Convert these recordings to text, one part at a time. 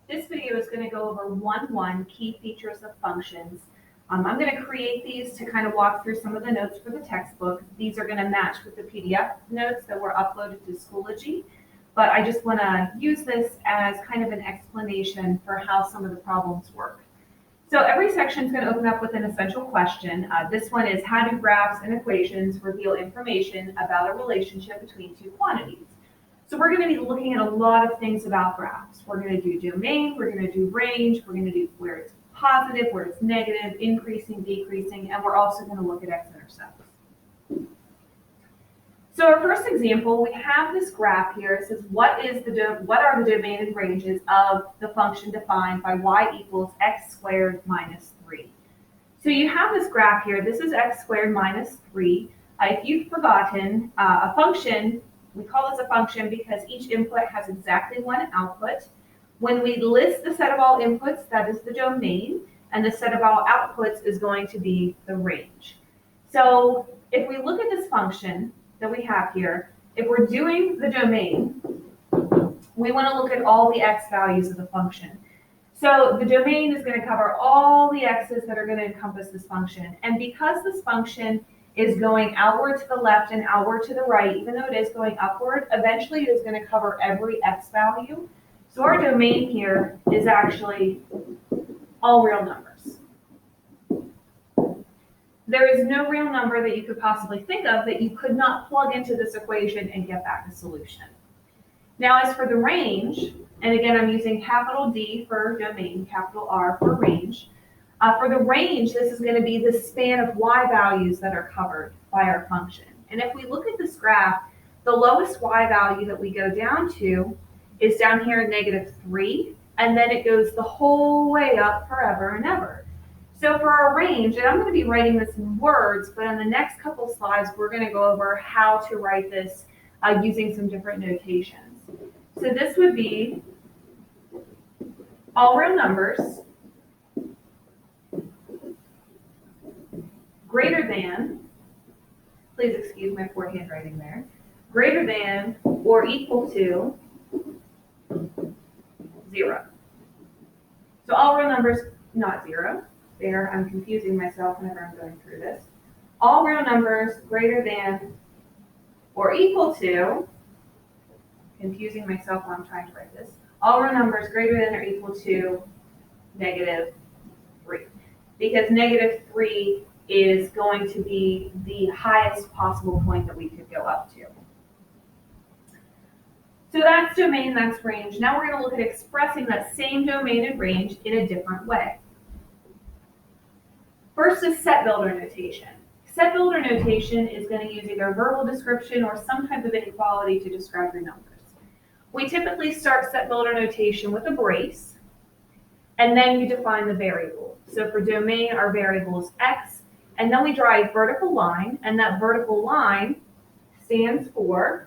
This video is going to go over 1-1 key features of functions. I'm going to create these to kind of walk through some of the notes for the textbook. These are going to match with the PDF notes that were uploaded to Schoology, but I just want to use this as kind of an explanation for how some of the problems work. So every section is going to open up with an essential question. This one is, how do graphs and equations reveal information about a relationship between two quantities? So we're going to be looking at a lot of things about graphs. We're going to do domain, we're going to do range, we're going to do where it's positive, where it's negative, increasing, decreasing, and we're also going to look at x-intercepts. So our first example, we have this graph here. It says, what are the domain and ranges of the function defined by y equals x squared minus 3? So you have this graph here. This is x squared minus 3. If you've forgotten, a function, we call this a function because each input has exactly one output. When we list the set of all inputs, that is the domain, and the set of all outputs is going to be the range. So if we look at this function that we have here, if we're doing the domain, we want to look at all the x values of the function. So the domain is going to cover all the x's that are going to encompass this function. And because this function is going outward to the left and outward to the right, even though it is going upward, eventually it is going to cover every x value. So our domain here is actually all real numbers. There is no real number that you could possibly think of that you could not plug into this equation and get back a solution. Now, as for the range, and again, I'm using capital D for domain, capital R for range. For the range, this is going to be the span of y values that are covered by our function. And if we look at this graph, the lowest y value that we go down to is down here at -3, and then it goes the whole way up forever and ever. So for our range, and I'm going to be writing this in words, but on the next couple slides, we're going to go over how to write this using some different notations. So this would be all real numbers greater than, please excuse my poor handwriting there, greater than or equal to 0. So all real numbers, not 0. There, I'm confusing myself whenever I'm going through this. All real numbers greater than or equal to, confusing myself while I'm trying to write this, all real numbers greater than or equal to -3. Because -3 is going to be the highest possible point that we could go up to. So that's domain, that's range. Now we're going to look at expressing that same domain and range in a different way. First is set builder notation. Set builder notation is going to use either verbal description or some type of inequality to describe your numbers. We typically start set builder notation with a brace, and then you define the variable. So for domain, our variable is x, and then we draw a vertical line, and that vertical line stands for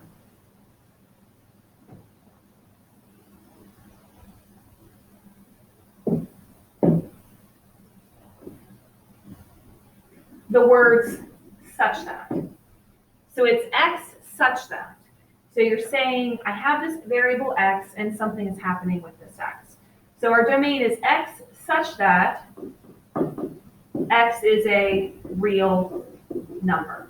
the words such that. So it's x such that. So you're saying, I have this variable x and something is happening with this x. So our domain is x such that x is a real number.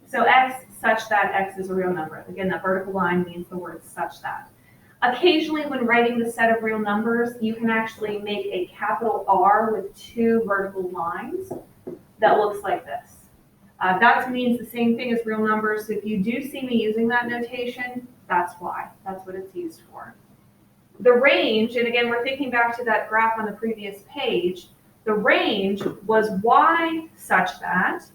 So x such that x is a real number. Again, that vertical line means the word such that. Occasionally, when writing the set of real numbers, you can actually make a capital R with 2 vertical lines that looks like this. That means the same thing as real numbers. So if you do see me using that notation, that's why. That's what it's used for. The range, and again, we're thinking back to that graph on the previous page, the range was y such that,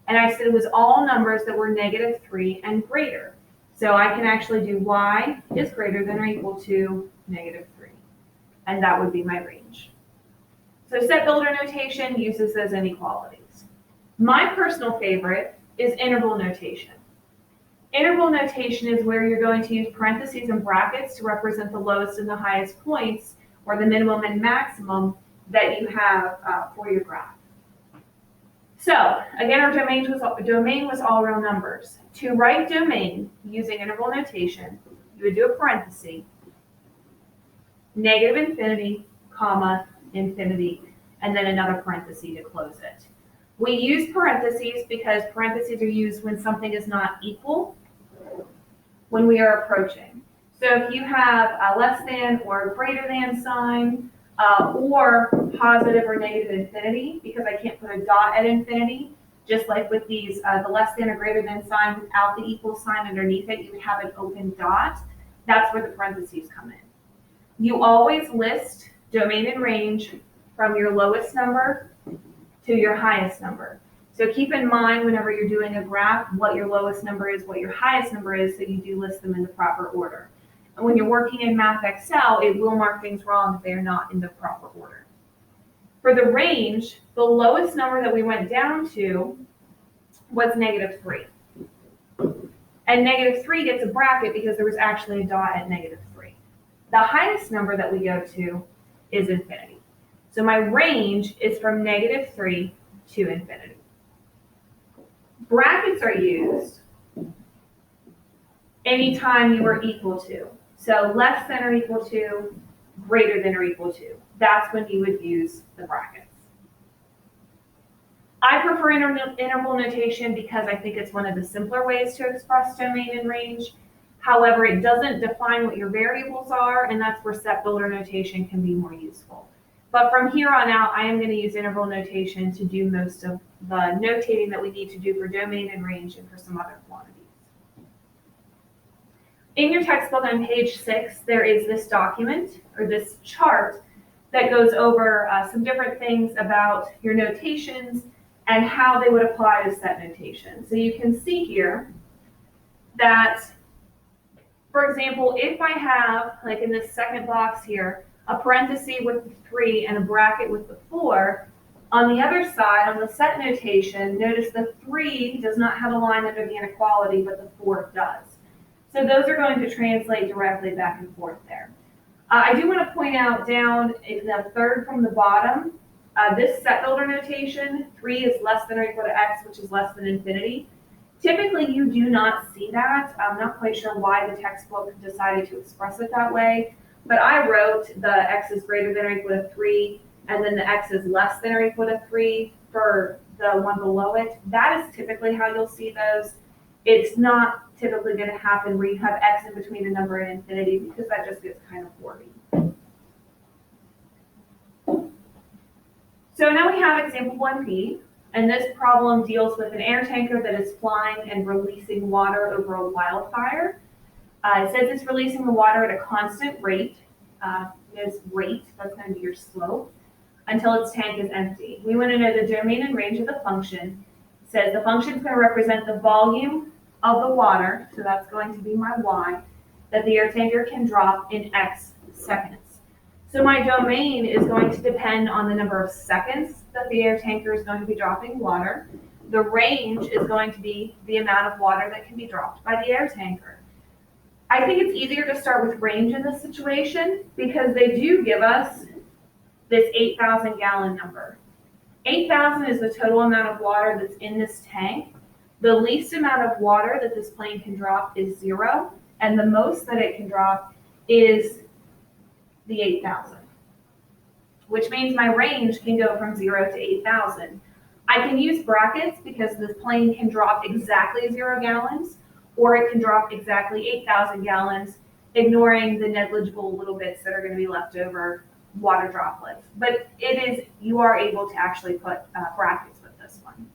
and I said it was all numbers that were -3 and greater. So I can actually do y is greater than or equal to -3, and that would be my range. So set builder notation uses those inequalities. My personal favorite is interval notation. Interval notation is where you're going to use parentheses and brackets to represent the lowest and the highest points, or the minimum and maximum that you have for your graph. So again, our domain was all real numbers. To write domain using interval notation, you would do a parenthesis, negative infinity, comma, infinity, and then another parenthesis to close it. We use parentheses because parentheses are used when something is not equal, when we are approaching. So if you have a less than or greater than sign, or positive or negative infinity, because I can't put a dot at infinity, just like with these, the less than or greater than sign without the equal sign underneath it, you would have an open dot. That's where the parentheses come in. You always list domain and range from your lowest number to your highest number. So keep in mind whenever you're doing a graph, what your lowest number is, what your highest number is, so you do list them in the proper order. And when you're working in Math Excel, it will mark things wrong if they are not in the proper order. For the range, the lowest number that we went down to was -3. And -3 gets a bracket because there was actually a dot at -3. The highest number that we go to is infinity. So my range is from -3 to infinity. Brackets are used anytime you are equal to. So less than or equal to, greater than or equal to. That's when you would use the brackets. I prefer interval notation because I think it's one of the simpler ways to express domain and range. However, it doesn't define what your variables are, and that's where set builder notation can be more useful. But from here on out, I am going to use interval notation to do most of the notating that we need to do for domain and range and for some other quantities. In your textbook on page 6, there is this document or this chart that goes over some different things about your notations and how they would apply to set notation. So you can see here that, for example, if I have, like in this second box here, a parenthesis with the 3 and a bracket with the 4, on the other side, on the set notation, notice the 3 does not have a line under the inequality, but the 4 does. So those are going to translate directly back and forth there. I do want to point out down in the third from the bottom, this set builder notation, 3 is less than or equal to x, which is less than infinity. Typically, you do not see that. I'm not quite sure why the textbook decided to express it that way, but I wrote the x is greater than or equal to 3, and then the x is less than or equal to 3 for the one below it. That is typically how you'll see those. It's not typically going to happen where you have x in between a number and infinity, because that just gets kind of boring. So now we have example 1b, and this problem deals with an air tanker that is flying and releasing water over a wildfire. It says it's releasing the water at a constant rate. This rate, that's going to be your slope, until its tank is empty. We want to know the domain and range of the function. It says the function is going to represent the volume of the water, so that's going to be my y, that the air tanker can drop in x seconds. So my domain is going to depend on the number of seconds that the air tanker is going to be dropping water. The range is going to be the amount of water that can be dropped by the air tanker. I think it's easier to start with range in this situation because they do give us this 8,000 gallon number. 8,000 is the total amount of water that's in this tank. The least amount of water that this plane can drop is 0, and the most that it can drop is the 8,000, which means my range can go from 0 to 8,000. I can use brackets because this plane can drop exactly 0 gallons, or it can drop exactly 8,000 gallons, ignoring the negligible little bits that are going to be left over, water droplets. But you are able to actually put brackets with this one.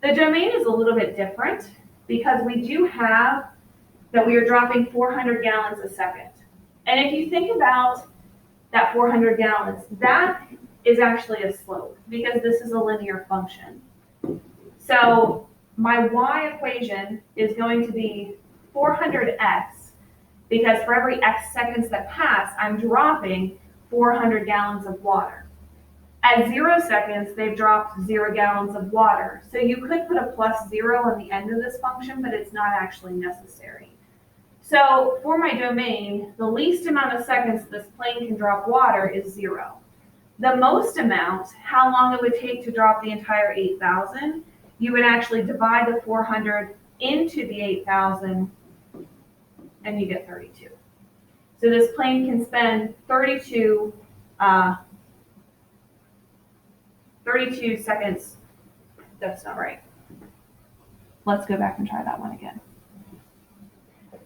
The domain is a little bit different because we do have that we are dropping 400 gallons a second. And if you think about that 400 gallons, that is actually a slope because this is a linear function. So my y equation is going to be 400x because for every x seconds that pass, I'm dropping 400 gallons of water. At 0 seconds, they've dropped 0 gallons of water. So you could put a +0 on the end of this function, but it's not actually necessary. So for my domain, the least amount of seconds this plane can drop water is 0. The most amount, how long it would take to drop the entire 8,000, you would actually divide the 400 into the 8,000 and you get 32. So this plane can spend 32 seconds. That's not right. Let's go back and try that one again.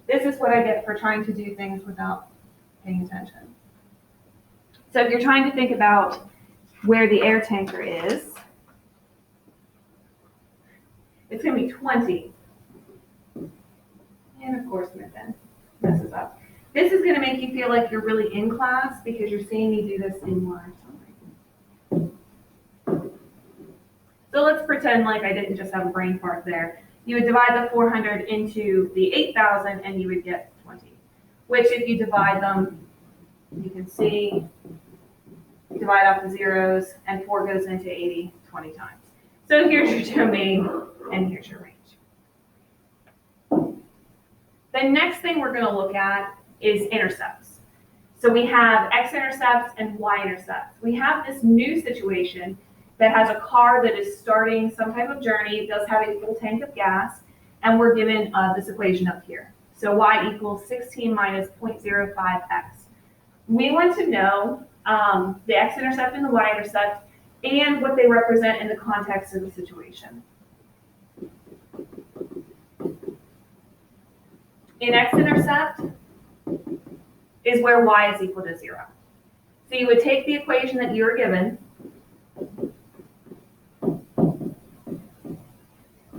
This is what I get for trying to do things without paying attention. So if you're trying to think about where the air tanker is, it's going to be 20. And of course, my pen messes up. This is going to make you feel like you're really in class because you're seeing me do this in live time. So let's pretend like I didn't just have a brain fart there. You would divide the 400 into the 8,000 and you would get 20, which if you divide them, you can see, divide off the zeros and 4 goes into 80 20 times. So here's your domain and here's your range. The next thing we're going to look at is intercepts. So we have x-intercepts and y-intercepts. We have this new situation that has a car that is starting some type of journey. It does have a full tank of gas, and we're given this equation up here. So y equals 16 minus 0.05x. We want to know the x-intercept and the y-intercept and what they represent in the context of the situation. In x-intercept is where y is equal to 0. So you would take the equation that you were given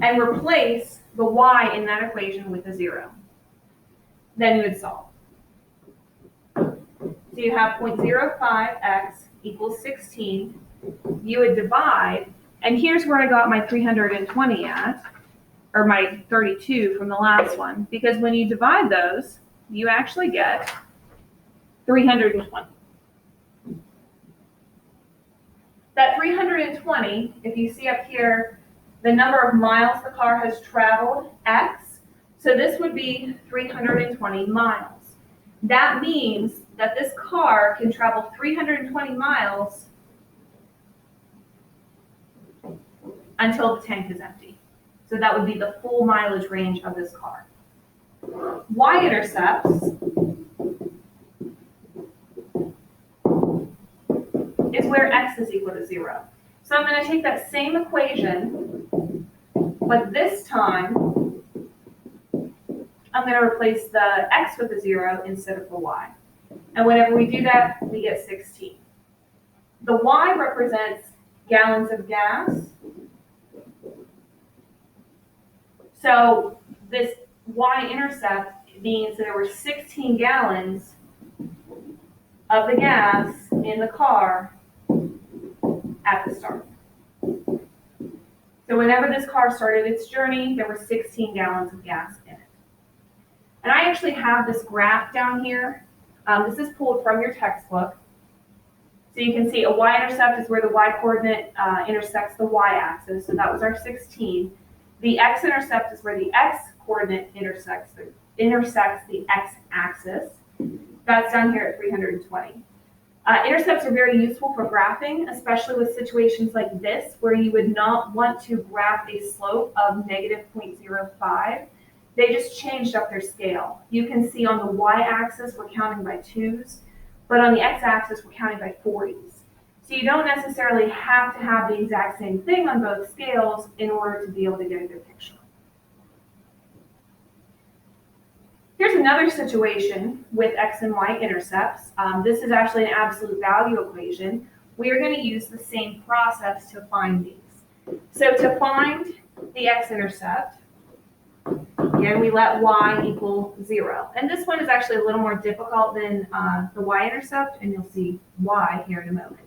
and replace the y in that equation with a 0. Then you would solve. So you have 0.05x equals 16. You would divide, and here's where I got my 320 at, or my 32 from the last one, because when you divide those, you actually get 320. That 320, if you see up here, the number of miles the car has traveled, x, so this would be 320 miles. That means that this car can travel 320 miles until the tank is empty. So that would be the full mileage range of this car. Y-intercepts is where x is equal to 0. So I'm going to take that same equation, but this time I'm going to replace the x with a 0 instead of the y. And whenever we do that, we get 16. The y represents gallons of gas. So this y-intercept means that there were 16 gallons of the gas in the car at the start. So whenever this car started its journey, there were 16 gallons of gas in it. And I actually have this graph down here. This is pulled from your textbook. So you can see a y-intercept is where the y-coordinate intersects the y-axis. So that was our 16. The x-intercept is where the x-coordinate intersects the x-axis. That's down here at 320. Intercepts are very useful for graphing, especially with situations like this, where you would not want to graph a slope of negative 0.05. They just changed up their scale. You can see on the y-axis, we're counting by 2s, but on the x-axis, we're counting by 40s. So you don't necessarily have to have the exact same thing on both scales in order to be able to get a good picture. Here's another situation with x and y intercepts. This is actually an absolute value equation. We are going to use the same process to find these. So to find the x-intercept, again, we let y equal 0. And this one is actually a little more difficult than the y-intercept, and you'll see why here in a moment.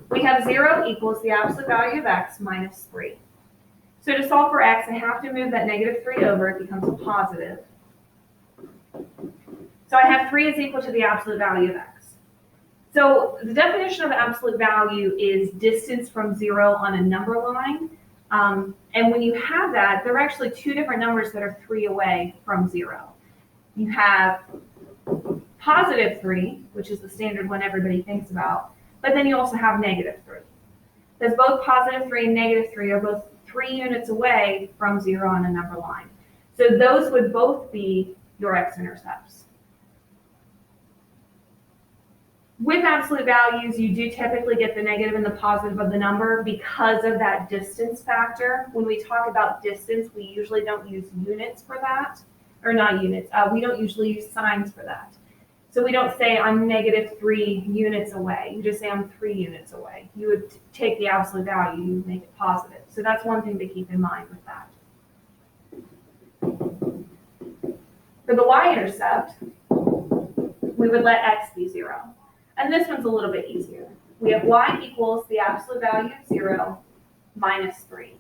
We have 0 equals the absolute value of x minus 3. So to solve for x, I have to move that negative 3 over. It becomes a positive. So I have 3 is equal to the absolute value of x. So the definition of absolute value is distance from 0 on a number line. And when you have that, there are actually two different numbers that are 3 away from 0. You have positive 3, which is the standard one everybody thinks about, but then you also have negative 3. Because both positive 3 and negative 3 are both 3 units away from 0 on a number line. So those would both be your x-intercepts. With absolute values, you do typically get the negative and the positive of the number because of that distance factor. When we talk about distance, we usually don't use units for that, or not units. We don't usually use signs for that. So we don't say I'm -3 units away. You just say I'm 3 units away. You would take the absolute value, you make it positive. So that's one thing to keep in mind with that. For the y-intercept, we would let x be 0. And this one's a little bit easier. We have y equals the absolute value of 0 minus 3.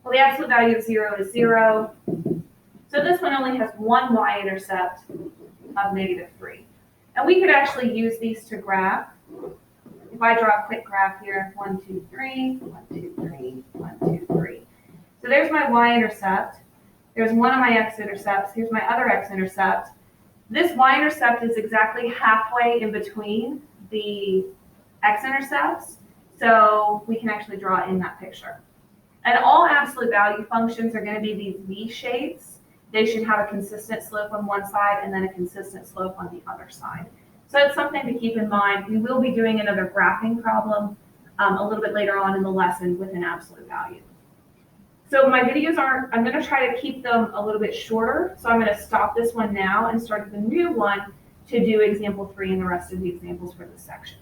Well, the absolute value of 0 is 0. So this one only has one y-intercept of -3. And we could actually use these to graph. If I draw a quick graph here, 1, 2, 3, 1, 2, 3, 1, 2, 3. So there's my y-intercept. There's one of my x-intercepts. Here's my other x-intercept. This y-intercept is exactly halfway in between the x-intercepts, so we can actually draw in that picture. And all absolute value functions are going to be these V shapes. They should have a consistent slope on one side and then a consistent slope on the other side. So it's something to keep in mind. We will be doing another graphing problem a little bit later on in the lesson with an absolute value. So my videos I'm going to try to keep them a little bit shorter. So I'm going to stop this one now and start the new one to do example 3 and the rest of the examples for this section.